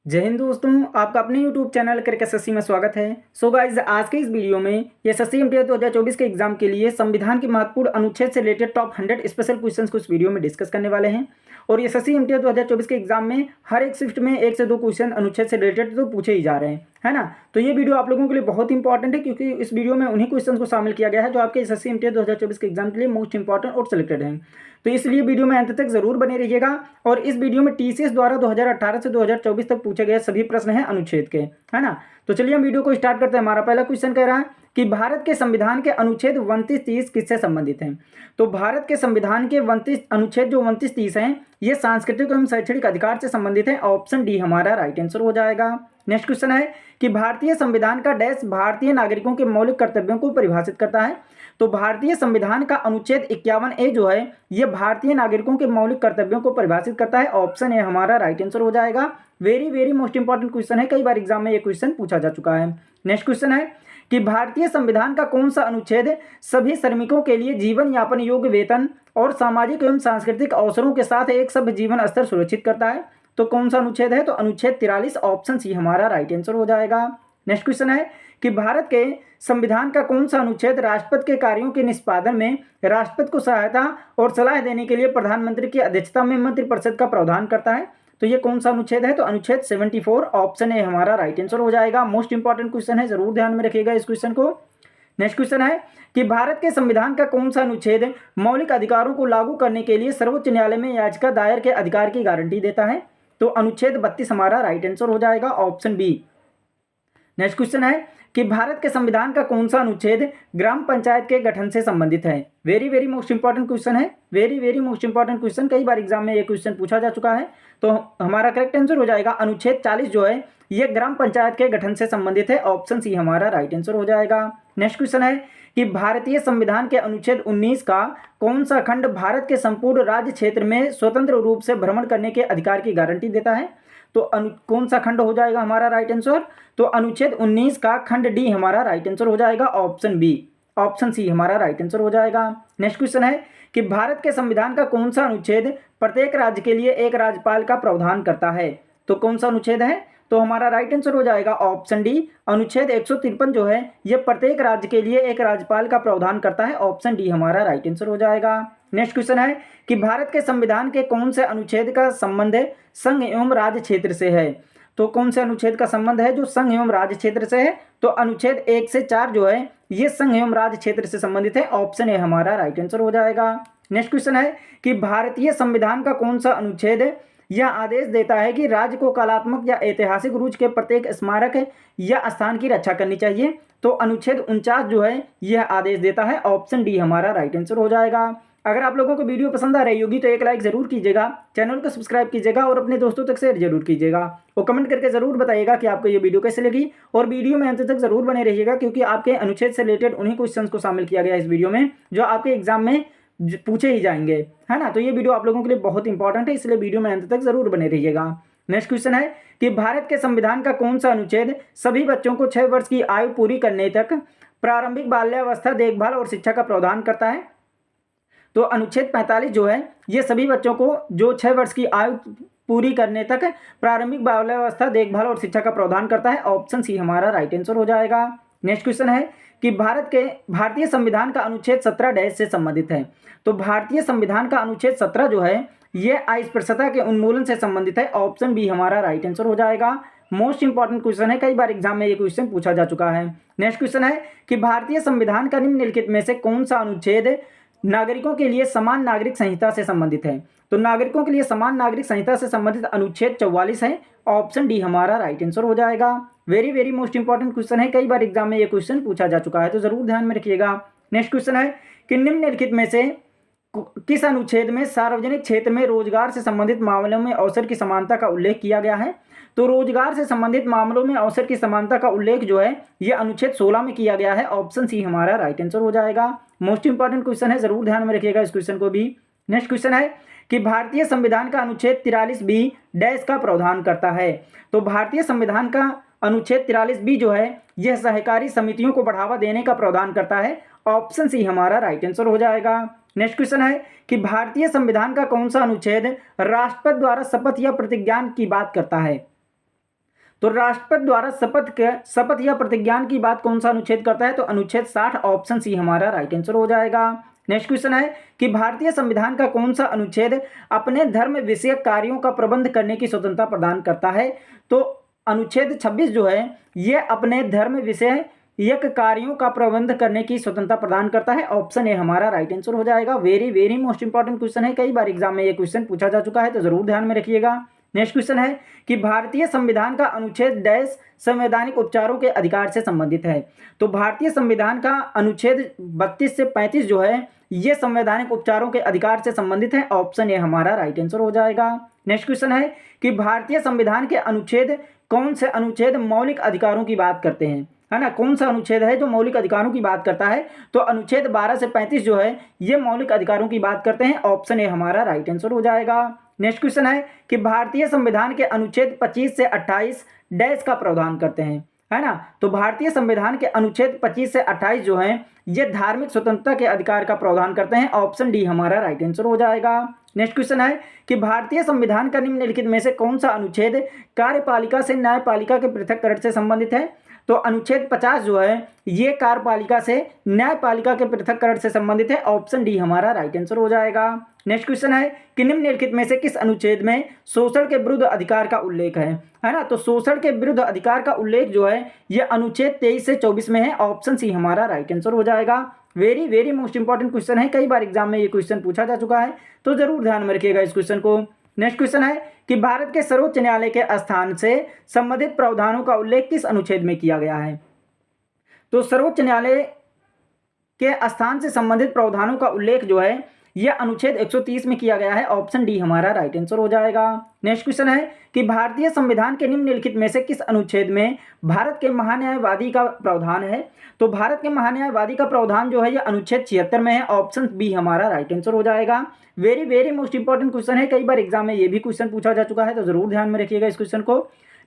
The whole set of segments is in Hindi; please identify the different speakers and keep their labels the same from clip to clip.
Speaker 1: जय हिंद दोस्तों, आपका अपने YouTube चैनल क्रिकेट एसएससी में स्वागत है। सो गाइज, आज के इस वीडियो में एसएससी एमटीएस 2024 के एग्जाम के लिए संविधान के महत्वपूर्ण अनुच्छेद से रिलेटेड टॉप 100 स्पेशल क्वेश्चंस को इस वीडियो में डिस्कस करने वाले हैं। और एसएससी एमटीएस 2024 के एग्जाम में हर एक शिफ्ट में 1 से 2 क्वेश्चन अनुच्छेद से रिलेटेड तो पूछे ही जा रहे हैं, है ना। तो ये वीडियो आप लोगों के लिए बहुत इंपॉर्टेंट है, क्योंकि इस वीडियो में उन्हीं क्वेश्चन को शामिल किया गया है जो आपके एसएससी एमटीएस 2024 के एग्जाम के लिए मोस्ट इंपॉर्टेंट और सिलेक्टेड हैं। तो इसलिए वीडियो में अंत तक जरूर बने रहिएगा। और इस वीडियो में टीसीएस द्वारा 2018 से 2024 तक पूछे गए सभी प्रश्न हैं अनुच्छेद के, है ना। तो चलिए हम वीडियो को स्टार्ट करते हैं। हमारा पहला क्वेश्चन कह रहा है कि भारत के संविधान के अनुच्छेद 29-30 किससे संबंधित हैं। तो भारत के संविधान के 29 अनुच्छेद जो 29-30 हैं, ये सांस्कृतिक एवं शैक्षणिक अधिकार से संबंधित है। ऑप्शन डी हमारा राइट आंसर हो जाएगा। नेक्स्ट क्वेश्चन है कि भारतीय संविधान का डैश भारतीय नागरिकों के मौलिक कर्तव्यों को परिभाषित करता है। तो भारतीय संविधान का अनुच्छेद 51A जो है, ये भारतीय नागरिकों के मौलिक कर्तव्यों को परिभाषित करता है। ऑप्शन ए हमारा राइट आंसर हो जाएगा। Very very most important question है, कई बार एग्जाम में ये क्वेश्चन पूछा जा चुका है। नेक्स्ट क्वेश्चन है कि भारतीय संविधान का कौन सा अनुच्छेद सभी श्रमिकों के लिए जीवन यापन योग्य वेतन और सामाजिक एवं सांस्कृतिक अवसरों के साथ एक सभ्य जीवन स्तर सुरक्षित करता है। तो कौन सा अनुच्छेद है, तो अनुच्छेद 43। ऑप्शन सी हमारा राइट आंसर हो जाएगा। नेक्स्ट क्वेश्चन है कि भारत के संविधान का कौन सा अनुच्छेद राष्ट्रपति के कार्यों के निष्पादन में राष्ट्रपति को सहायता और सलाह देने के लिए प्रधानमंत्री की अध्यक्षता में मंत्रिपरिषद का प्रावधान करता है। तो ये कौन सा अनुच्छेद है, तो अनुच्छेद 74। ऑप्शन ए हमारा राइट आंसर हो जाएगा। मोस्ट इंपॉर्टेंट क्वेश्चन है, जरूर ध्यान में रखिएगा इस क्वेश्चन को। नेक्स्ट क्वेश्चन है कि भारत के संविधान का कौन सा अनुच्छेद मौलिक अधिकारों को लागू करने के लिए सर्वोच्च न्यायालय में याचिका दायर के अधिकार की गारंटी देता है। तो अनुच्छेद 32 हमारा राइट आंसर हो जाएगा। Option B. नेक्स्ट क्वेश्चन है कि भारत के संविधान का कौन सा अनुच्छेद ग्राम पंचायत के गठन से संबंधित है। Very very most important question है, very very most important question, कई बार एग्जाम में ये क्वेश्चन पूछा जा चुका है। तो हमारा करेक्ट आंसर हो जाएगा अनुच्छेद 40 जो है, ये ग्राम पंचायत के गठन से संबंधित है। ऑप्शन सी हमारा राइट आंसर हो जाएगा। नेक्स्ट क्वेश्चन है कि भारतीय संविधान के अनुच्छेद 19 का कौन सा खंड भारत के संपूर्ण राज्य क्षेत्र में स्वतंत्र रूप से भ्रमण करने के अधिकार की गारंटी देता है। तो कौन सा खंड हो जाएगा हमारा राइट आंसर, तो अनुच्छेद 19 का खंड डी हमारा राइट आंसर हो जाएगा। Option B. ऑप्शन सी हमारा राइट आंसर हो जाएगा। नेक्स्ट क्वेश्चन है कि भारत के संविधान का कौन सा अनुच्छेद प्रत्येक राज्य के लिए एक राज्यपाल का प्रावधान करता है। तो कौन सा अनुच्छेद है, तो हमारा राइट आंसर हो जाएगा ऑप्शन डी। अनुच्छेद 153 जो है, ये प्रत्येक राज्य के लिए एक राज्यपाल का प्रावधान करता है। ऑप्शन डी हमारा राइट आंसर हो जाएगा। नेक्स्ट क्वेश्चन है कि भारत के संविधान के कौन से अनुच्छेद का संबंध संघ एवं राज्य क्षेत्र से है। तो कौन से अनुच्छेद का संबंध है जो संघ एवं राज्य क्षेत्र से है, तो अनुच्छेद 1 से 4 जो है, ये संघ एवं राज्य क्षेत्र से संबंधित है। ऑप्शन ए हमारा राइट आंसर हो जाएगा। नेक्स्ट क्वेश्चन है कि भारतीय संविधान का कौन सा अनुच्छेद यह आदेश देता है कि राज्य को कलात्मक या ऐतिहासिक रूप के प्रत्येक स्मारक या स्थान की रक्षा करनी चाहिए। तो अनुच्छेद 49 जो है, यह आदेश देता है। ऑप्शन डी हमारा राइट आंसर हो जाएगा। अगर आप लोगों को वीडियो पसंद आ रही होगी तो एक लाइक जरूर कीजिएगा, चैनल को सब्सक्राइब कीजिएगा और अपने दोस्तों तक शेयर जरूर कीजिएगा। और कमेंट करके जरूर बताइएगा कि आपको ये वीडियो कैसे लगी। और वीडियो में अंत तक जरूर बने रहिएगा, क्योंकि आपके अनुच्छेद से रिलेटेड उन्हीं क्वेश्चंस को शामिल किया गया है इस वीडियो में, जो आपके एग्जाम में पूछे ही जाएंगे, है ना। तो ये वीडियो आप लोगों के लिए बहुत इंपॉर्टेंट है, इसलिए वीडियो में अंत तक जरूर बने रहिएगा। नेक्स्ट क्वेश्चन है कि भारत के संविधान का कौन सा अनुच्छेद सभी बच्चों को 6 वर्ष की आयु पूरी करने तक प्रारंभिक बाल्यावस्था देखभाल और शिक्षा का प्रावधान करता है। तो अनुच्छेद 45 जो है, ये सभी बच्चों को जो 6 वर्ष की आयु पूरी करने तक प्रारंभिक बाल्यावस्था देखभाल और शिक्षा का प्रावधान करता है। ऑप्शन सी हमारा राइट आंसर हो जाएगा। नेक्स्ट क्वेश्चन है कि भारतीय संविधान का अनुच्छेद 17 डैश से संबंधित है। तो भारतीय संविधान का अनुच्छेद 17 जो है, ये अस्पृश्यता के उन्मूलन से संबंधित है। ऑप्शन बी हमारा राइट आंसर हो जाएगा। मोस्ट इंपॉर्टेंट क्वेश्चन है, कई बार एग्जाम में ये क्वेश्चन पूछा जा चुका है। नेक्स्ट क्वेश्चन है कि भारतीय संविधान का निम्नलिखित में से कौन सा अनुच्छेद नागरिकों के लिए समान नागरिक संहिता से संबंधित है। तो नागरिकों के लिए समान नागरिक संहिता से संबंधित अनुच्छेद 44 है। ऑप्शन डी हमारा राइट आंसर हो जाएगा। Very very most important question है, कई बार एग्जाम में ये क्वेश्चन पूछा जा चुका है, तो जरूर ध्यान में रखिएगा। नेक्स्ट क्वेश्चन है कि निम्नलिखित में से किस अनुच्छेद में सार्वजनिक क्षेत्र में रोजगार से संबंधित मामलों में अवसर की समानता का उल्लेख किया गया है। तो रोजगार से संबंधित मामलों में अवसर की समानता का उल्लेख जो है, ये अनुच्छेद 16 में किया गया है। ऑप्शन सी हमारा राइट आंसर हो जाएगा। मोस्ट इंपॉर्टेंट क्वेश्चन है, जरूर ध्यान में रखिएगा इस क्वेश्चन को भी। नेक्स्ट क्वेश्चन है कि भारतीय संविधान का अनुच्छेद 43B डैश का प्रावधान करता है। तो भारतीय संविधान का अनुच्छेद 43B जो है, यह सहकारी समितियों को बढ़ावा देने का प्रावधान करता है। ऑप्शन सी हमारा राइट आंसर हो जाएगा। नेक्स्ट क्वेश्चन है कि भारतीय संविधान का कौन सा अनुच्छेद राष्ट्रपति द्वारा शपथ या प्रतिज्ञा की बात करता है। तो राष्ट्रपति द्वारा शपथ या प्रतिज्ञान की बात कौन सा अनुच्छेद करता है? तो अनुच्छेद 60 ऑप्शन सी हमारा राइट आंसर हो जाएगा। नेक्स्ट क्वेश्चन है कि भारतीय संविधान का कौन सा अनुच्छेद अपने धर्म विषयक कार्यों का प्रबंध करने की स्वतंत्रता प्रदान करता है? तो अनुच्छेद 26 जो है ये अपने धर्म विषयक कार्यों का प्रबंध करने की स्वतंत्रता प्रदान करता है। ऑप्शन ए हमारा राइट आंसर हो जाएगा। Very very most important question है, कई बार एग्जाम में ये क्वेश्चन पूछा जा चुका है, तो जरूर ध्यान में रखिएगा। नेक्स्ट क्वेश्चन है कि भारतीय संविधान का अनुच्छेद डैश संवैधानिक उपचारों के अधिकार से संबंधित है? तो भारतीय संविधान का अनुच्छेद 32 से 35 जो है ये संवैधानिक उपचारों के अधिकार से संबंधित है। ऑप्शन ए हमारा राइट आंसर हो जाएगा। नेक्स्ट क्वेश्चन है कि भारतीय संविधान के अनुच्छेद कौन से अनुच्छेद मौलिक अधिकारों की बात करते हैं? है ना, कौन सा अनुच्छेद है जो मौलिक अधिकारों की बात करता है? तो अनुच्छेद 12 से 35 जो है ये मौलिक अधिकारों की बात करते हैं। ऑप्शन ए हमारा राइट आंसर हो जाएगा। नेक्स्ट क्वेश्चन है कि भारतीय संविधान के अनुच्छेद 25 से 28 डैश का प्रावधान करते हैं? है ना, तो भारतीय संविधान के अनुच्छेद 25 से 28 जो है ये धार्मिक स्वतंत्रता के अधिकार का प्रावधान करते हैं। ऑप्शन डी हमारा राइट आंसर हो जाएगा। नेक्स्ट क्वेश्चन है कि भारतीय संविधान का निम्नलिखित में से कौन सा अनुच्छेद कार्यपालिका से न्यायपालिका के पृथक्करण से संबंधित है? तो अनुच्छेद 50 जो है ये कार्यपालिका से न्यायपालिका के पृथक्करण से संबंधित है। ऑप्शन डी हमारा राइट आंसर हो जाएगा। नेक्स्ट क्वेश्चन है कि निम्नलिखित में से किस अनुच्छेद में शोषण के विरुद्ध अधिकार का उल्लेख है? है ना, तो शोषण के विरुद्ध अधिकार का उल्लेख जो है ये अनुच्छेद 23 से 24 में है। ऑप्शन सी हमारा राइट आंसर हो जाएगा। Very very most important question है, कई बार एग्जाम में ये क्वेश्चन पूछा जा चुका है, तो जरूर ध्यान में रखिएगा इस क्वेश्चन को। नेक्स्ट क्वेश्चन है कि भारत के सर्वोच्च न्यायालय के स्थान से संबंधित प्रावधानों का उल्लेख किस अनुच्छेद में किया गया है? तो सर्वोच्च न्यायालय के स्थान से संबंधित प्रावधानों का उल्लेख जो है यह अनुच्छेद 130 में किया गया है। ऑप्शन डी हमारा राइट आंसर हो जाएगा। नेक्स्ट क्वेश्चन है कि भारतीय संविधान के निम्नलिखित में से किस अनुच्छेद में भारत के महान्यायवादी का प्रावधान है? तो भारत के महान्यायवादी का प्रावधान जो है यह अनुच्छेद 76 में है। ऑप्शन बी हमारा राइट आंसर हो जाएगा। Very very most important question है, कई बार एग्जाम में ये भी क्वेश्चन पूछा जा चुका है, तो जरूर ध्यान में रखिएगा इस क्वेश्चन को।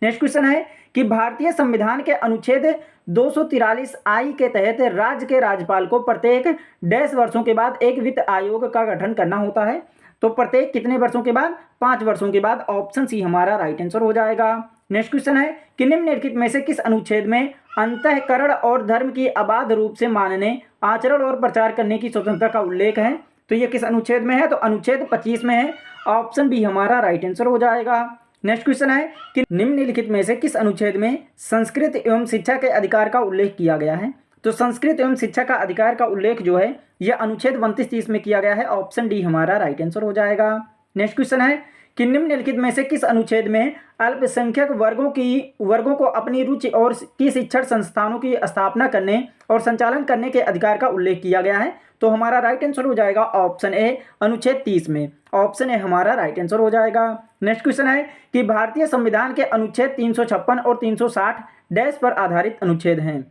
Speaker 1: नेक्स्ट क्वेश्चन है कि भारतीय संविधान के अनुच्छेद 243 आई के तहत राज्य के राज्यपाल को प्रत्येक डैश वर्षों के बाद एक वित्त आयोग का गठन करना होता है? तो प्रत्येक कितने वर्षों के बाद? 5 वर्षों के बाद। ऑप्शन सी हमारा राइट आंसर हो जाएगा। नेक्स्ट क्वेश्चन है कि निम्नलिखित में से किस अनुच्छेद में अंतःकरण और धर्म की अबाध रूप से मानने, आचरण और प्रचार करने की स्वतंत्रता का उल्लेख है? तो ये किस अनुच्छेद में है? तो अनुच्छेद 25 में है। ऑप्शन बी हमारा राइट आंसर हो जाएगा। नेक्स्ट क्वेश्चन है कि निम्नलिखित में से किस अनुच्छेद में संस्कृत एवं शिक्षा के अधिकार का उल्लेख किया गया है? तो संस्कृत एवं शिक्षा का अधिकार का उल्लेख जो है यह अनुच्छेद 29-30 में किया गया है। ऑप्शन डी हमारा राइट आंसर हो जाएगा। नेक्स्ट क्वेश्चन है कि निम्नलिखित में से किस अनुच्छेद में अल्पसंख्यक वर्गों को अपनी रुचि और की शिक्षण संस्थानों की स्थापना करने और संचालन करने के अधिकार का उल्लेख किया गया है? तो हमारा राइट आंसर हो जाएगा ऑप्शन ए अनुच्छेद 30 में। ऑप्शन ए हमारा राइट आंसर हो जाएगा। नेक्स्ट क्वेश्चन है कि भारतीय संविधान के अनुच्छेद 356 और 360 डैश पर आधारित अनुच्छेद हैं?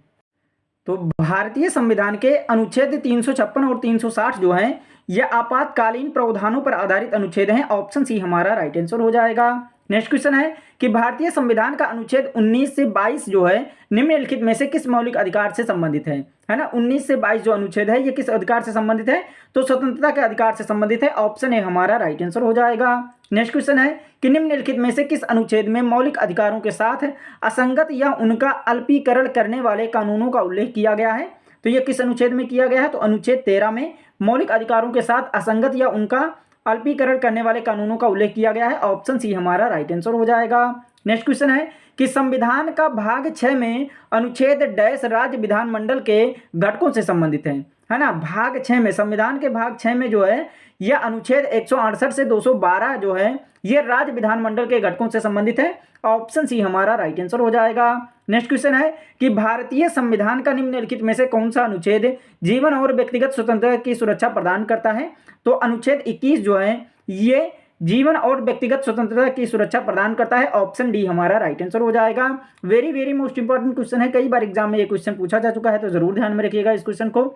Speaker 1: तो भारतीय संविधान के अनुच्छेद 356 और 360 जो हैं ये आपातकालीन प्रावधानों पर आधारित अनुच्छेद हैं। ऑप्शन सी हमारा राइट आंसर हो जाएगा। नेक्स्ट क्वेश्चन है कि भारतीय संविधान का अनुच्छेद 19 से 22 जो है निम्नलिखित में से किस मौलिक अधिकार से संबंधित है? है ना, 19 से 22 जो अनुच्छेद है ये किस अधिकार से संबंधित है? तो स्वतंत्रता के अधिकार से संबंधित है। ऑप्शन ए हमारा राइट आंसर हो जाएगा। नेक्स्ट क्वेश्चन है कि निम्नलिखित में से किस अनुच्छेद में मौलिक अधिकारों के साथ असंगत या उनका अल्पीकरण करने वाले कानूनों का उल्लेख किया गया है? तो ये किस अनुच्छेद में किया गया है? तो अनुच्छेद 13 में मौलिक अधिकारों के साथ असंगत या उनका अल्पीकरण करने वाले कानूनों का उल्लेख किया गया है। ऑप्शन सी हमारा राइट आंसर हो जाएगा। नेक्स्ट क्वेश्चन है कि संविधान का भाग 6 में अनुच्छेद डैश राज्य विधानमंडल के घटकों से संबंधित है ना। भाग 6 में, संविधान के भाग 6 में जो है यह अनुच्छेद 168 से 212 जो है ये राज्य विधानमंडल के घटकों से संबंधित है। ऑप्शन सी हमारा राइट आंसर हो जाएगा। नेक्स्ट क्वेश्चन है कि भारतीय संविधान का निम्नलिखित में से कौन सा अनुच्छेद जीवन और व्यक्तिगत स्वतंत्रता की सुरक्षा प्रदान करता है? तो अनुच्छेद 21 जो है ये जीवन और व्यक्तिगत स्वतंत्रता की सुरक्षा प्रदान करता है। ऑप्शन डी हमारा राइट आंसर हो जाएगा। Very very most important question है, कई बार एग्जाम में ये क्वेश्चन पूछा जा चुका है, तो जरूर ध्यान में रखिएगा इस क्वेश्चन को।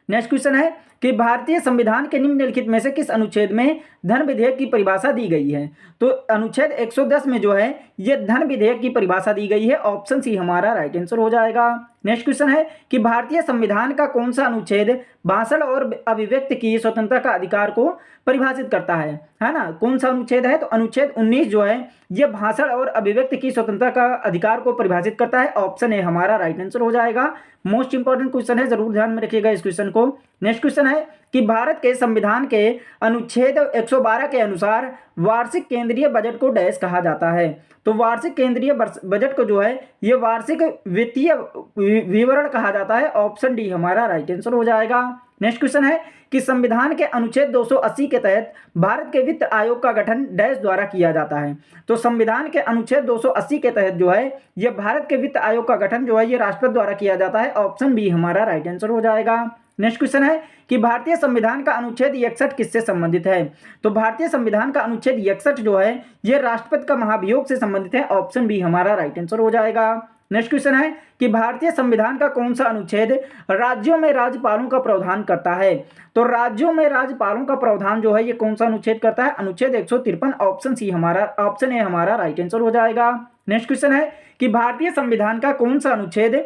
Speaker 1: नेक्स्ट क्वेश्चन है कि भारतीय संविधान के निम्नलिखित में से किस अनुच्छेद में धन विधेयक की परिभाषा दी गई है? तो अनुच्छेद 110 में जो है ये धन विधेयक की परिभाषा दी गई है। ऑप्शन सी हमारा राइट आंसर हो जाएगा। नेक्स्ट क्वेश्चन है कि भारतीय संविधान का कौन सा अनुच्छेद भाषण और अभिव्यक्ति की स्वतंत्रता का अधिकार को परिभाषित करता है ना। कौन सा अनुच्छेद है? तो अनुच्छेद 19 जो है ये भाषण और अभिव्यक्ति की स्वतंत्रता का अधिकार को परिभाषित करता है। ऑप्शन ए हमारा राइट आंसर हो जाएगा। मोस्ट इंपॉर्टेंट क्वेश्चन है, जरूर ध्यान में रखिएगा इस क्वेश्चन को। नेक्स्ट क्वेश्चन है कि भारत के संविधान के अनुच्छेद 112 के अनुसार वार्षिक केंद्रीय बजट को डैश कहा जाता है। तो वार्षिक केंद्रीय बजट को जो है ये वार्षिक वित्तीय विवरण कहा जाता है। ऑप्शन डी हमारा राइट आंसर हो जाएगा। नेक्स्ट क्वेश्चन है कि संविधान के अनुच्छेद 280 के तहत भारत के वित्त आयोग का गठन डैश द्वारा किया जाता है। तो संविधान के अनुच्छेद 280 के तहत जो है ये भारत के वित्त आयोग का गठन जो है ये राष्ट्रपति द्वारा किया जाता है। ऑप्शन बी हमारा राइट आंसर हो जाएगा। नेक्स्ट क्वेश्चन है कि भारतीय संविधान का अनुच्छेद 61 किससे संबंधित है? तो भारतीय संविधान का अनुच्छेद 61 जो है ये राष्ट्रपति का महाभियोग से संबंधित है। ऑप्शन बी हमारा राइट आंसर हो जाएगा। नेक्स्ट क्वेश्चन है कि भारतीय संविधान का कौन सा अनुच्छेद राज्यों में राज्यपालों का प्रावधान करता है? तो राज्यों में राज्यपालों का प्रावधान जो है ये कौन सा अनुच्छेद करता है? अनुच्छेद 153। ऑप्शन सी हमारा, ऑप्शन ए हमारा राइट आंसर हो जाएगा। नेक्स्ट क्वेश्चन है कि भारतीय संविधान का कौन सा अनुच्छेद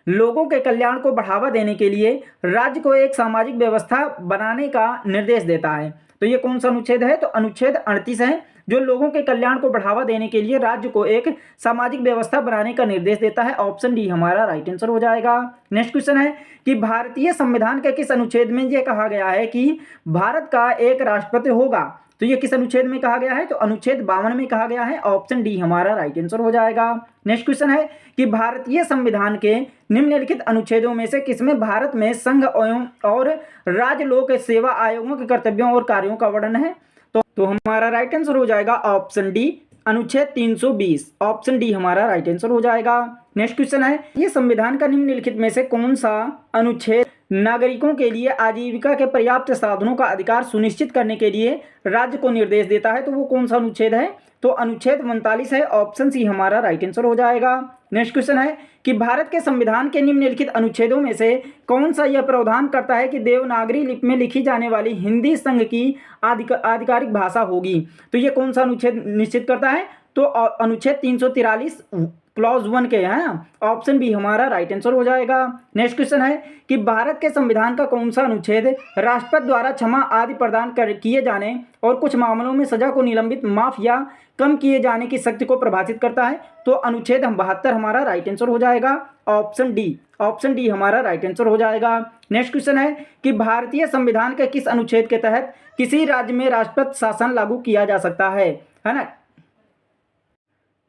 Speaker 1: लोगों के कल्याण को बढ़ावा देने के लिए राज्य को एक सामाजिक व्यवस्था बनाने का निर्देश देता है? तो ये कौन सा अनुच्छेद है? तो अनुच्छेद 38 है, जो लोगों के कल्याण को बढ़ावा देने के लिए राज्य को एक सामाजिक व्यवस्था बनाने का निर्देश देता है। ऑप्शन डी हमारा राइट आंसर हो जाएगा। नेक्स्ट क्वेश्चन है कि भारतीय संविधान के किस अनुच्छेद में यह कहा गया है कि भारत का एक राष्ट्रपति होगा? तो ये किस अनुच्छेद में कहा गया है? तो अनुच्छेद 52 में कहा गया है। ऑप्शन डी हमारा राइट आंसर हो जाएगा। नेक्स्ट क्वेश्चन है कि भारतीय संविधान के निम्नलिखित अनुच्छेदों में से किसमें भारत में संघ और राज्य लोक सेवा आयोगों के कर्तव्यों और कार्यों का वर्णन है? तो हमारा राइट आंसर हो जाएगा ऑप्शन डी अनुच्छेद 320। ऑप्शन डी हमारा राइट आंसर हो जाएगा। नेक्स्ट क्वेश्चन है ये संविधान का निम्नलिखित में से कौन सा अनुच्छेद नागरिकों के लिए आजीविका के पर्याप्त साधनों का अधिकार सुनिश्चित करने के लिए राज्य को निर्देश देता है? तो वो कौन सा अनुच्छेद है? तो अनुच्छेद 39 है। ऑप्शन सी हमारा राइट आंसर हो जाएगा। नेक्स्ट क्वेश्चन है कि भारत के संविधान के निम्नलिखित अनुच्छेदों में से कौन सा यह प्रावधान करता है कि देवनागरी लिपि में लिखी जाने वाली हिंदी संघ की आधिकारिक भाषा होगी? तो ये कौन सा अनुच्छेद निश्चित करता है? तो अनुच्छेद 343 क्लॉज 1 के हैं। ऑप्शन बी हमारा राइट आंसर हो जाएगा। नेक्स्ट क्वेश्चन है कि भारत के संविधान का कौन सा अनुच्छेद राष्ट्रपति द्वारा क्षमा आदि प्रदान किए जाने और कुछ मामलों में सजा को निलंबित, माफ या कम किए जाने की शक्ति को परिभाषित करता है? तो अनुच्छेद 72 हमारा राइट आंसर हो जाएगा। ऑप्शन डी हमारा राइट आंसर हो जाएगा। नेक्स्ट क्वेश्चन है कि भारतीय संविधान के किस अनुच्छेद के तहत किसी राज्य में राष्ट्रपति शासन लागू किया जा सकता है ना?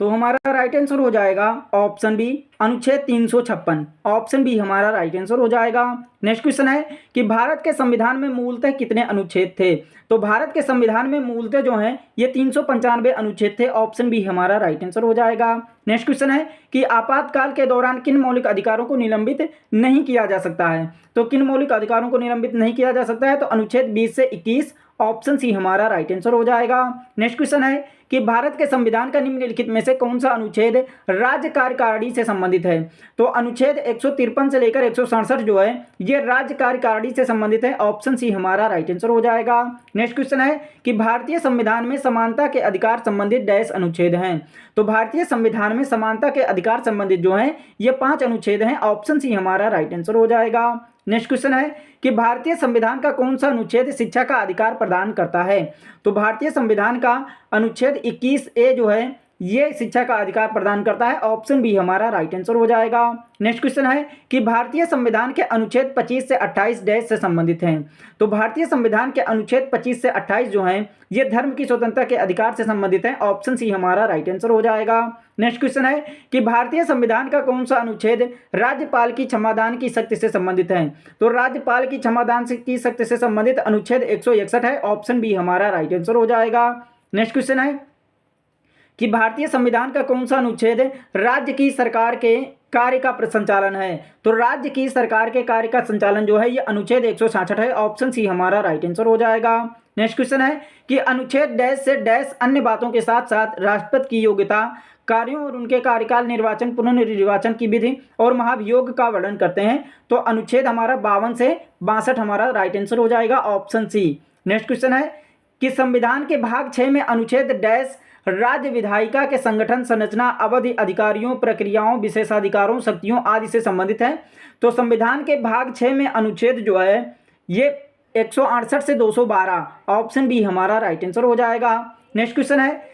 Speaker 1: तो हमारा राइट आंसर हो जाएगा ऑप्शन बी अनुच्छेद 356। ऑप्शन बी हमारा राइट आंसर हो जाएगा। नेक्स्ट क्वेश्चन है कि भारत के संविधान में मूलतः कितने अनुच्छेद थे? तो भारत के संविधान में मूलतः जो है ये 395 अनुच्छेद थे। ऑप्शन बी हमारा राइट आंसर हो जाएगा। नेक्स्ट क्वेश्चन है कि आपातकाल के दौरान किन मौलिक अधिकारों को निलंबित नहीं किया जा सकता है? तो किन मौलिक अधिकारों को निलंबित नहीं किया जा सकता है? तो अनुच्छेद 20 से 21। ऑप्शन सी हमारा राइट आंसर हो जाएगा। नेक्स्ट क्वेश्चन है कि भारत के संविधान का निम्नलिखित में से कौन सा अनुच्छेद राज्य कार्यकारिणी से संबंधित है? तो अनुच्छेद 153 से लेकर 167 जो है ये राज्य कार्यकारिणी से संबंधित है। ऑप्शन सी हमारा राइट आंसर हो जाएगा। नेक्स्ट क्वेश्चन है कि भारतीय संविधान में समानता के अधिकार संबंधित डैश अनुच्छेद हैं? तो भारतीय संविधान में समानता के अधिकार संबंधित जो है ये 5 अनुच्छेद हैं। ऑप्शन सी हमारा राइट आंसर हो जाएगा। नेक्स्ट क्वेश्चन है कि भारतीय संविधान का कौन सा अनुच्छेद शिक्षा का अधिकार प्रदान करता है? तो भारतीय संविधान का अनुच्छेद 21A जो है ये शिक्षा का अधिकार प्रदान करता है। ऑप्शन बी हमारा राइट आंसर हो जाएगा। नेक्स्ट क्वेश्चन है कि भारतीय संविधान के अनुच्छेद 25 से 28 डैश से संबंधित हैं? तो भारतीय संविधान के अनुच्छेद 25 से 28 जो हैं ये धर्म की स्वतंत्रता के अधिकार से संबंधित है। ऑप्शन सी हमारा राइट आंसर हो जाएगा। नेक्स्ट क्वेश्चन है कि भारतीय संविधान का कौन सा अनुच्छेद राज्यपाल की क्षमादान की शक्ति से संबंधित है? तो राज्यपाल की क्षमादान की शक्ति से संबंधित अनुच्छेद 161 है। ऑप्शन बी हमारा राइट आंसर हो जाएगा। नेक्स्ट क्वेश्चन है कि भारतीय संविधान का कौन सा अनुच्छेद राज्य की सरकार के कार्य का संचालन है? तो राज्य की सरकार के कार्य का संचालन जो है ये अनुच्छेद 166 है। ऑप्शन सी हमारा राइट आंसर हो जाएगा। नेक्स्ट क्वेश्चन है कि अनुच्छेद डैश से डैश अन्य बातों के साथ साथ राष्ट्रपति की योग्यता, कार्यों और उनके कार्यकाल, निर्वाचन, पुनर्निर्वाचन की विधि और महाभियोग का वर्णन करते हैं? तो अनुच्छेद हमारा 52 से 62 हमारा राइट आंसर हो जाएगा। Option C. नेक्स्ट क्वेश्चन है कि संविधान के भाग 6 में अनुच्छेद डैश राज्य विधायिका के संगठन, संरचना, अवधि, अधिकारियों, प्रक्रियाओं, विशेषाधिकारों, शक्तियों आदि से संबंधित है। तो संविधान के भाग 6 में अनुच्छेद जो है ये 168 से 212, ऑप्शन बी हमारा राइट आंसर हो जाएगा। नेक्स्ट क्वेश्चन है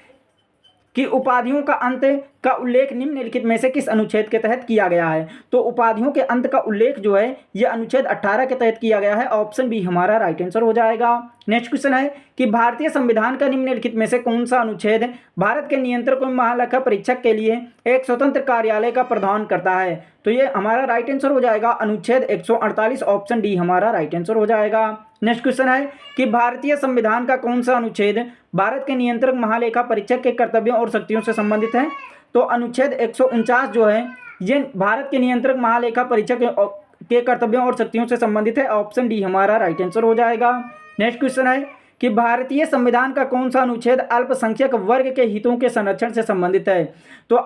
Speaker 1: कि उपाधियों का अंत का उल्लेख निम्नलिखित में से किस अनुच्छेद के तहत किया गया है। तो उपाधियों के अंत का उल्लेख जो है यह अनुच्छेद 18 के तहत किया गया है, ऑप्शन बी हमारा राइट आंसर हो जाएगा। नेक्स्ट क्वेश्चन है कि भारतीय संविधान का निम्नलिखित में से कौन सा अनुच्छेद भारत के नियंत्रक और महालेखा परीक्षक के लिए एक स्वतंत्र कार्यालय का प्रावधान करता है। तो ये हमारा राइट आंसर हो जाएगा अनुच्छेद 148, ऑप्शन डी हमारा राइट आंसर हो जाएगा। नेक्स्ट क्वेश्चन है कि भारतीय संविधान का कौन सा अनुच्छेद भारत के नियंत्रक महालेखा परीक्षक के कर्तव्यों और शक्तियों से संबंधित है। तो अनुच्छेद 149 जो है ये भारत के नियंत्रक महालेखा परीक्षक के कर्तव्यों और शक्तियों से संबंधित है, ऑप्शन डी हमारा राइट आंसर हो जाएगा। नेक्स्ट क्वेश्चन है कि भारतीय संविधान का कौन सा अनुच्छेद अल्पसंख्यक वर्ग के हितों के संरक्षण से संबंधित है। तो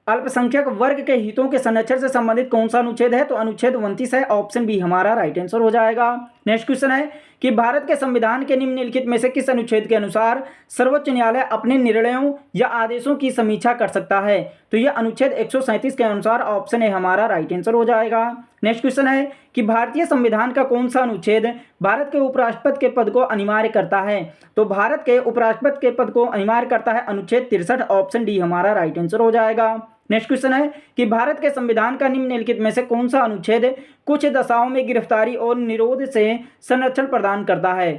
Speaker 1: अल्पसंख्यक वर्ग के हितों के संरक्षण से संबंधित कौन सा अनुच्छेद है। तो अनुच्छेद 29 है, ऑप्शन बी हमारा राइट आंसर हो जाएगा। नेक्स्ट क्वेश्चन है कि भारत के संविधान के निम्नलिखित में से किस अनुच्छेद के अनुसार सर्वोच्च न्यायालय अपने निर्णयों या आदेशों की समीक्षा कर सकता है। तो यह अनुच्छेद 137 के अनुसार, ऑप्शन ए हमारा राइट आंसर हो जाएगा। नेक्स्ट क्वेश्चन है कि भारतीय संविधान का कौन सा अनुच्छेद भारत के उपराष्ट्रपति के पद को अनिवार्य करता है। तो भारत के उपराष्ट्रपति के पद को अनिवार्य करता है अनुच्छेद 63, ऑप्शन डी हमारा राइट आंसर हो जाएगा। नेक्स्ट क्वेश्चन है कि भारत के संविधान का निम्नलिखित में से कौन सा अनुच्छेद कुछ दशाओं में गिरफ्तारी और निरोध से संरक्षण प्रदान करता है।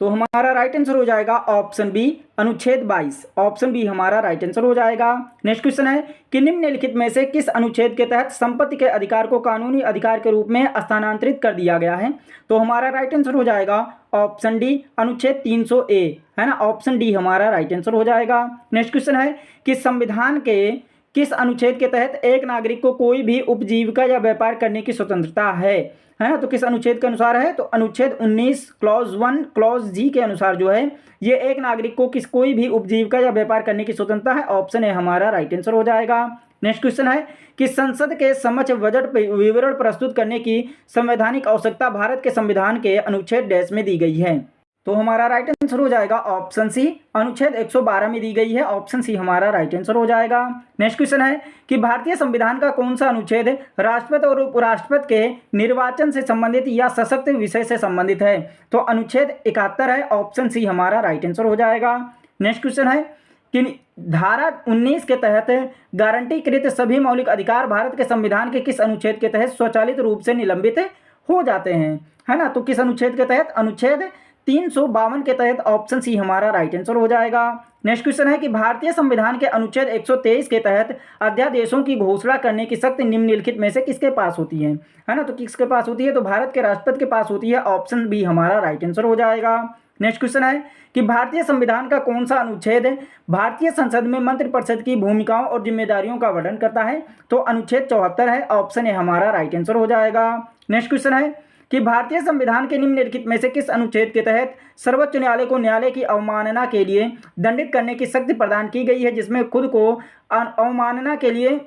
Speaker 1: तो हमारा राइट आंसर हो जाएगा ऑप्शन बी अनुच्छेद 22, ऑप्शन बी हमारा राइट आंसर हो जाएगा। नेक्स्ट क्वेश्चन है कि निम्नलिखित में से किस अनुच्छेद के तहत संपत्ति के अधिकार को कानूनी अधिकार के रूप में स्थानांतरित कर दिया गया है। तो हमारा राइट आंसर हो जाएगा ऑप्शन डी अनुच्छेद 300 ए, है ना, ऑप्शन डी हमारा राइट आंसर हो जाएगा। नेक्स्ट क्वेश्चन है कि संविधान के किस अनुच्छेद के तहत एक नागरिक को कोई भी उपजीविका या व्यापार करने की स्वतंत्रता है ना। तो किस अनुच्छेद के अनुसार है। तो अनुच्छेद 19 क्लॉज 1 क्लॉज जी के अनुसार जो है ये एक नागरिक को कोई भी उपजीविका या व्यापार करने की स्वतंत्रता है, ऑप्शन है हमारा राइट आंसर हो जाएगा। नेक्स्ट क्वेश्चन है कि संसद के समक्ष बजट विवरण प्रस्तुत करने की संवैधानिक आवश्यकता भारत के संविधान के अनुच्छेद डैश में दी गई है। तो हमारा राइट आंसर हो जाएगा ऑप्शन सी अनुच्छेद 112 में दी गई है, ऑप्शन सी हमारा राइट आंसर हो जाएगा। नेक्स्ट क्वेश्चन है कि भारतीय संविधान का कौन सा अनुच्छेद राष्ट्रपति और उपराष्ट्रपति के निर्वाचन से संबंधित या सशक्त विषय से संबंधित है। तो अनुच्छेद 71 है, ऑप्शन सी हमारा राइट आंसर हो जाएगा। नेक्स्ट क्वेश्चन है कि धारा 19 के तहत गारंटीकृत सभी मौलिक अधिकार भारत के संविधान के किस अनुच्छेद के तहत स्वचालित रूप से निलंबित हो जाते हैं, है ना। तो किस अनुच्छेद के तहत। अनुच्छेद 352 के तहत, ऑप्शन सी हमारा राइट आंसर हो जाएगा। नेक्स्ट क्वेश्चन है कि भारतीय संविधान के अनुच्छेद 123 के तहत अध्यादेशों की घोषणा करने की शक्ति निम्नलिखित में से किसके पास होती है ना। तो किसके पास होती है। तो भारत के राष्ट्रपति के पास होती है, ऑप्शन बी हमारा राइट आंसर हो जाएगा। नेक्स्ट क्वेश्चन है कि भारतीय संविधान का कौन सा अनुच्छेद भारतीय संसद में मंत्रिपरिषद की भूमिकाओं और जिम्मेदारियों का वर्णन करता है। तो अनुच्छेद 74 है, ऑप्शन ए हमारा राइट आंसर हो जाएगा। नेक्स्ट क्वेश्चन है कि भारतीय संविधान के निम्नलिखित में से किस अनुच्छेद के तहत सर्वोच्च न्यायालय को न्यायालय की अवमानना के लिए दंडित करने की शक्ति प्रदान की गई है, जिसमें खुद को अवमानना के लिए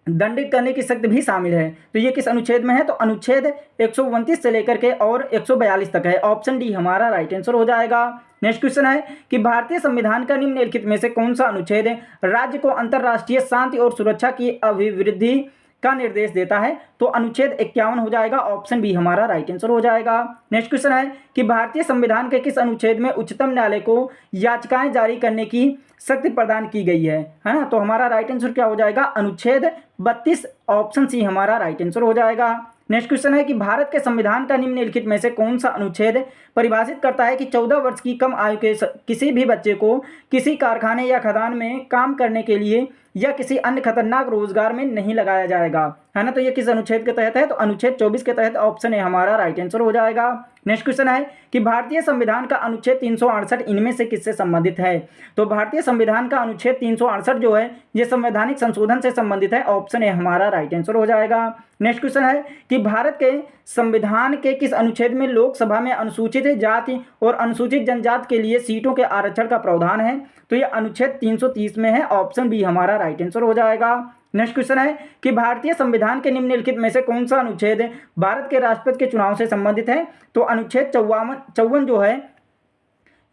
Speaker 1: दंडित करने की शक्ति भी शामिल है। तो ये किस अनुच्छेद में है। तो अनुच्छेद 129 से लेकर के और 142 तक है, ऑप्शन डी हमारा राइट आंसर हो जाएगा। नेक्स्ट क्वेश्चन है कि भारतीय संविधान का निम्नलिखित में से कौन सा अनुच्छेद राज्य को अंतर्राष्ट्रीय शांति और सुरक्षा की अभिवृद्धि का निर्देश देता है। तो अनुच्छेद 51 हो जाएगा, ऑप्शन बी हमारा राइट आंसर हो जाएगा। नेक्स्ट क्वेश्चन है कि भारतीय संविधान के किस अनुच्छेद में उच्चतम न्यायालय को याचिकाएं जारी करने की शक्ति प्रदान की गई है ना। तो हमारा राइट आंसर क्या हो जाएगा। अनुच्छेद 32, ऑप्शन सी हमारा राइट आंसर हो जाएगा। नेक्स्ट क्वेश्चन है कि भारत के संविधान का निम्नलिखित में से कौन सा अनुच्छेद परिभाषित करता है कि 14 वर्ष की कम आयु के किसी भी बच्चे को किसी कारखाने या खदान में काम करने के लिए या किसी अन्य खतरनाक रोजगार में नहीं लगाया जाएगा, है ना। तो ये किस अनुच्छेद के तहत है। तो अनुच्छेद 24 के तहत, ऑप्शन ए हमारा राइट आंसर हो जाएगा। नेक्स्ट क्वेश्चन है कि भारतीय संविधान का अनुच्छेद 368 इनमें से किससे संबंधित है। तो भारतीय संविधान का अनुच्छेद 368 जो है ये संवैधानिक संशोधन से संबंधित है, ऑप्शन ए हमारा राइट आंसर हो जाएगा। नेक्स्ट क्वेश्चन है कि भारत के संविधान के किस अनुच्छेद में लोकसभा में अनुसूचित जाति और अनुसूचित जनजाति के लिए सीटों के आरक्षण का प्रावधान है। तो ये अनुच्छेद 330 में है, ऑप्शन बी हमारा राइट आंसर हो जाएगा। नेक्स्ट क्वेश्चन है कि भारतीय संविधान के निम्नलिखित में से कौन सा अनुच्छेद भारत के राष्ट्रपति के चुनाव से संबंधित है। तो अनुच्छेद 54 जो है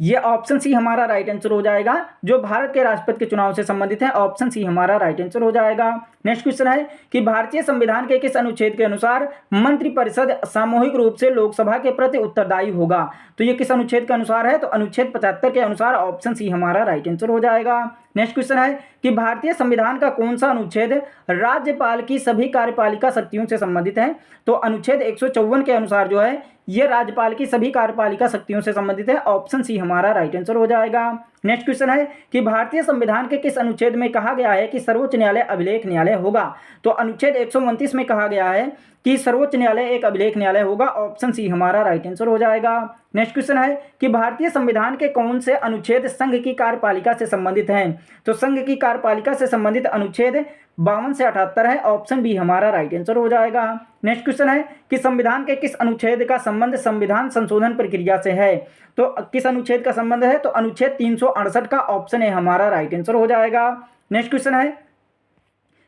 Speaker 1: ये ऑप्शन सी हमारा राइट आंसर हो जाएगा, जो भारत के राष्ट्रपति के चुनाव से संबंधित है। ऑप्शन सी हमारा राइट आंसर हो जाएगा। नेक्स्ट क्वेश्चन है कि भारतीय संविधान के किस अनुच्छेद के अनुसार मंत्रिपरिषद सामूहिक रूप से लोकसभा के प्रति उत्तरदायी होगा? तो ये किस अनुच्छेद के अनुसार है? तो अनुच्छेद 75 के अनुसार। ऑप्शन सी हमारा राइट आंसर हो जाएगा। नेक्स्ट क्वेश्चन है कि भारतीय संविधान का कौन सा अनुच्छेद राज्यपाल की सभी कार्यपालिका शक्तियों से संबंधित है? तो अनुच्छेद 154 के अनुसार जो है ये राज्यपाल की सभी कार्यपालिका शक्तियों से संबंधित है। ऑप्शन सी हमारा राइट आंसर हो जाएगा। नेक्स्ट क्वेश्चन है कि भारतीय संविधान के किस अनुच्छेद में कहा गया है कि सर्वोच्च न्यायालय अभिलेख न्यायालय होगा? तो अनुच्छेद 129 में कहा गया है कि सर्वोच्च न्यायालय एक अभिलेख न्यायालय होगा। ऑप्शन सी हमारा राइट आंसर हो जाएगा। नेक्स्ट क्वेश्चन है कि भारतीय संविधान के कौन से अनुच्छेद संघ की कार्यपालिका से संबंधित हैं? तो संघ की कार्यपालिका से संबंधित अनुच्छेद 52 से 78 है। ऑप्शन बी हमारा राइट आंसर हो जाएगा। नेक्स्ट क्वेश्चन है कि संविधान के किस अनुच्छेद का संबंध संविधान संशोधन प्रक्रिया से है? तो किस अनुच्छेद का संबंध है? तो अनुच्छेद 368 का। ऑप्शन ए हमारा राइट आंसर हो जाएगा। नेक्स्ट क्वेश्चन है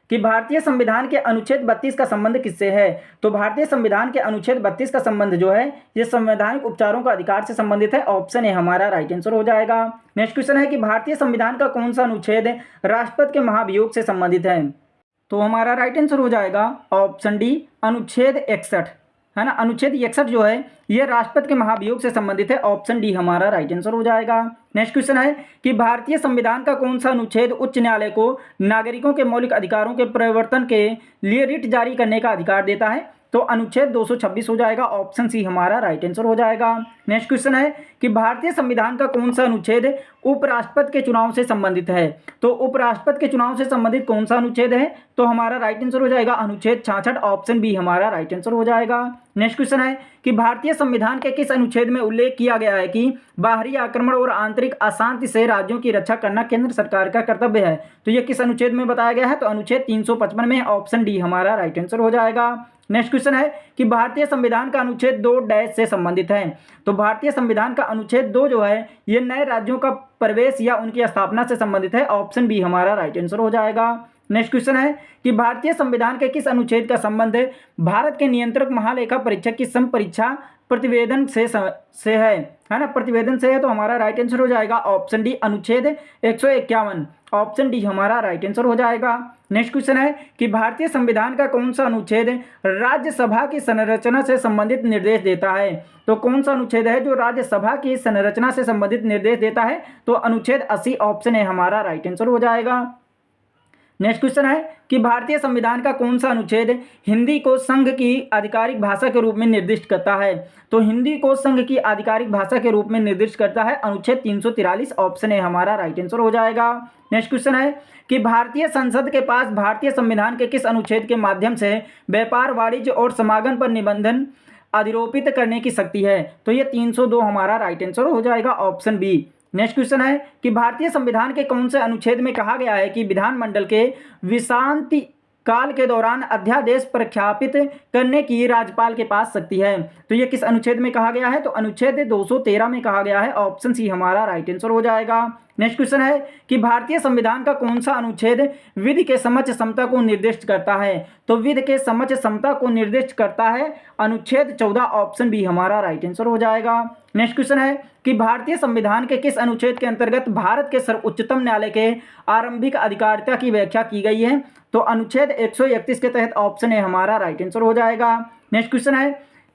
Speaker 1: कि भारतीय संविधान के अनुच्छेद 32 का संबंध किससे है? तो भारतीय संविधान के अनुच्छेद 32 का संबंध जो है ये संवैधानिक उपचारों का अधिकार से संबंधित है। ऑप्शन ए हमारा राइट आंसर हो जाएगा। नेक्स्ट क्वेश्चन है कि भारतीय संविधान का कौन सा अनुच्छेद राष्ट्रपति के महाभियोग से संबंधित है? तो हमारा राइट आंसर हो जाएगा ऑप्शन डी अनुच्छेद 61, है ना। अनुच्छेद 61 जो है ये राष्ट्रपति के महाभियोग से संबंधित है। ऑप्शन डी हमारा राइट आंसर हो जाएगा। नेक्स्ट क्वेश्चन है कि भारतीय संविधान का कौन सा अनुच्छेद उच्च न्यायालय को नागरिकों के मौलिक अधिकारों के परिवर्तन के लिए रिट जारी करने का अधिकार देता है? तो अनुच्छेद 226 हो जाएगा। ऑप्शन सी हमारा राइट आंसर हो जाएगा। नेक्स्ट क्वेश्चन है कि भारतीय संविधान का कौन सा अनुच्छेद उपराष्ट्रपति के चुनाव से संबंधित है? तो उपराष्ट्रपति के चुनाव से संबंधित कौन सा अनुच्छेद है? तो हमारा राइट आंसर हो जाएगा अनुच्छेद 66। ऑप्शन बी हमारा राइट आंसर हो जाएगा। नेक्स्ट क्वेश्चन है कि भारतीय संविधान के किस अनुच्छेद में उल्लेख किया गया है कि बाहरी आक्रमण और आंतरिक अशांति से राज्यों की रक्षा करना केंद्र सरकार का कर्तव्य है? तो ये किस अनुच्छेद में बताया गया है? तो अनुच्छेद 355 में। ऑप्शन डी हमारा राइट आंसर हो जाएगा। नेक्स्ट क्वेश्चन है कि भारतीय संविधान का अनुच्छेद 2 से संबंधित है? तो भारतीय संविधान का अनुच्छेद 2 जो है ये नए राज्यों का प्रवेश या उनकी स्थापना से संबंधित है। ऑप्शन बी हमारा राइट आंसर हो जाएगा। नेक्स्ट क्वेश्चन है कि भारतीय संविधान के किस अनुच्छेद का संबंध भारत के नियंत्रक महालेखा परीक्षक की संपरीक्षा प्रतिवेदन से है ना, प्रतिवेदन से है? तो हमारा राइट आंसर हो जाएगा ऑप्शन डी अनुच्छेद 151। ऑप्शन डी हमारा राइट आंसर हो जाएगा। नेक्स्ट क्वेश्चन है कि भारतीय संविधान का कौन सा अनुच्छेद राज्यसभा की संरचना से संबंधित निर्देश देता है? तो कौन सा अनुच्छेद है जो राज्यसभा की संरचना से संबंधित निर्देश देता है? तो अनुच्छेद 80। ऑप्शन ए हमारा राइट आंसर हो जाएगा। नेक्स्ट क्वेश्चन है कि भारतीय संविधान का कौन सा अनुच्छेद हिंदी को संघ की आधिकारिक भाषा के रूप में निर्दिष्ट करता है? तो हिंदी को संघ की आधिकारिक भाषा के रूप में निर्दिष्ट करता है अनुच्छेद 343। ऑप्शन ए हमारा राइट आंसर हो जाएगा। नेक्स्ट क्वेश्चन है कि भारतीय संसद के पास भारतीय संविधान के किस अनुच्छेद के माध्यम से व्यापार, वाणिज्य और समागम पर निबंधन अधिरोपित करने की शक्ति है? तो ये 302 हमारा राइट आंसर हो जाएगा। Option B. नेक्स्ट क्वेश्चन है कि भारतीय संविधान के कौन से अनुच्छेद में कहा गया है कि विधानमंडल के विश्रांति काल के दौरान अध्यादेश प्रख्यापित करने की राज्यपाल के पास शक्ति है? तो ये किस अनुच्छेद में कहा गया है? तो अनुच्छेद 213 में कहा गया है। ऑप्शन सी हमारा राइट आंसर हो जाएगा। नेक्स्ट क्वेश्चन है कि भारतीय संविधान का कौन सा अनुच्छेद विधि के समक्ष समता को निर्दिष्ट करता है? तो विधि के समक्ष समता को निर्दिष्ट करता है अनुच्छेद 14। ऑप्शन बी हमारा राइट आंसर हो जाएगा। नेक्स्ट क्वेश्चन है कि भारतीय संविधान के किस अनुच्छेद के अंतर्गत भारत के सर्वोच्चतम न्यायालय के आरंभिक अधिकारिता की व्याख्या की गई है? तो अनुच्छेद 131 के तहत। ऑप्शन ए हमारा राइट आंसर हो जाएगा। नेक्स्ट क्वेश्चन है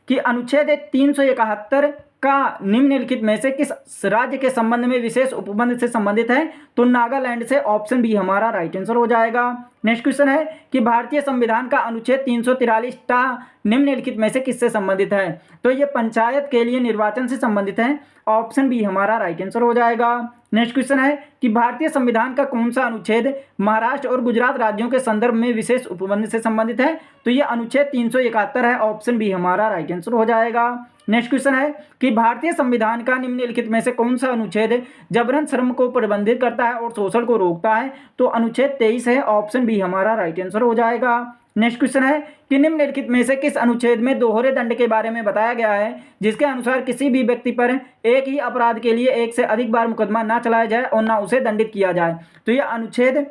Speaker 1: कि अनुच्छेद 371 का निम्नलिखित में से किस राज्य के संबंध में विशेष उपबंध से संबंधित है? तो नागालैंड से। ऑप्शन बी हमारा राइट आंसर हो जाएगा। नेक्स्ट क्वेश्चन है कि भारतीय संविधान का अनुच्छेद 343 निम्नलिखित में से किससे संबंधित है? तो ये पंचायत के लिए निर्वाचन से संबंधित है। ऑप्शन बी हमारा राइट आंसर हो जाएगा। नेक्स्ट क्वेश्चन है कि भारतीय संविधान का कौन सा अनुच्छेद महाराष्ट्र और गुजरात राज्यों के संदर्भ में विशेष उपबंध से संबंधित है? तो ये अनुच्छेद 371 है। ऑप्शन बी हमारा राइट आंसर हो जाएगा। नेक्स्ट क्वेश्चन है कि भारतीय संविधान का निम्नलिखित में से कौन सा अनुच्छेद जबरन श्रम को प्रतिबंधित करता है और शोषण को रोकता है? तो अनुच्छेद 23 है। ऑप्शन बी हमारा राइट आंसर हो जाएगा। नेक्स्ट क्वेश्चन है कि निम्नलिखित में से किस अनुच्छेद में दोहरे दंड के बारे में बताया गया है जिसके अनुसार किसी भी व्यक्ति पर एक ही अपराध के लिए एक से अधिक बार मुकदमा ना चलाया जाए और ना उसे दंडित किया जाए? तो यह अनुच्छेद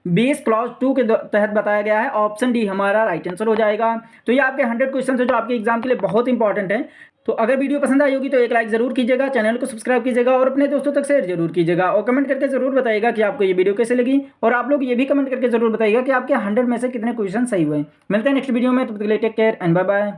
Speaker 1: 20 क्लॉज 2 के तहत बताया गया है। ऑप्शन डी हमारा राइट आंसर हो जाएगा। तो ये आपके 100 क्वेश्चन है जो आपके एग्जाम के लिए बहुत इंपॉर्टेंट है। तो अगर वीडियो पसंद आई होगी तो एक लाइक जरूर कीजिएगा, चैनल को सब्सक्राइब कीजिएगा और अपने दोस्तों तक शेयर जरूर कीजिएगा और कमेंट करके जरूर बताइएगा कि आपको ये वीडियो कैसे लगी। और आप लोग ये भी कमेंट करके जरूर बताइएगा कि आपके 100 में से कितने क्वेश्चन सही हुए। मिलते हैं नेक्स्ट वीडियो में, तब तक के लिए take care and bye bye.